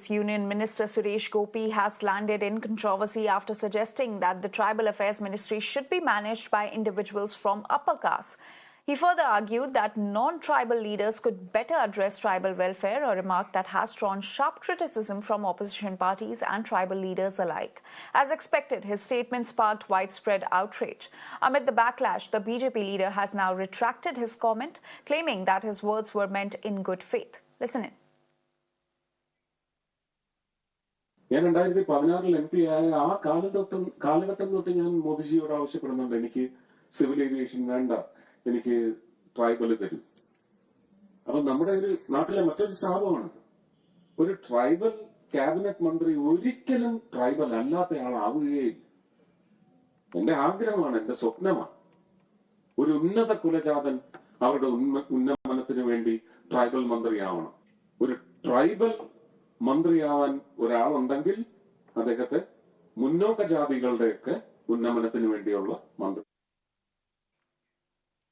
Union Minister Suresh Gopi has landed in controversy after suggesting that the Tribal Affairs Ministry should be managed by individuals from upper castes. He further argued that non-tribal leaders could better address tribal welfare, a remark that has drawn sharp criticism from opposition parties and tribal leaders alike. As expected, his statement sparked widespread outrage. Amid the backlash, the BJP leader has now retracted his comment, claiming that his words were meant in good faith. Listen in. ഞാൻ 2016 MP ആയ ആ കാലഘട്ടം തൊട്ട് ഞാൻ മോദിജിയോട് ആവശ്യപ്പെടുന്നുണ്ട്, എനിക്ക് civil aviation വേണ്ട, എനിക്ക് ട്രൈബൽ തരും. അപ്പൊ നമ്മുടെ ഒരു നാട്ടിലെ മറ്റൊരു ശാപമാണ്, ഒരു ട്രൈബൽ ക്യാബിനറ്റ് മന്ത്രി ഒരിക്കലും ട്രൈബൽ അല്ലാത്ത ആളാവുകയില്ല. എന്റെ ആഗ്രഹമാണ്, എന്റെ സ്വപ്നമാണ്, ഒരു ഉന്നത കുലജാതൻ അവരുടെ ഉന്നമനത്തിന് വേണ്ടി ട്രൈബൽ മന്ത്രിയാവണം. ഒരു ട്രൈബൽ മന്ത്രിയാവാൻ ഒരാളുണ്ടെങ്കിൽ അദ്ദേഹത്തെ മുന്നോക്ക ജാതികളുടെയൊക്കെ ഉന്നമനത്തിന് വേണ്ടിയുള്ള മന്ത്രി.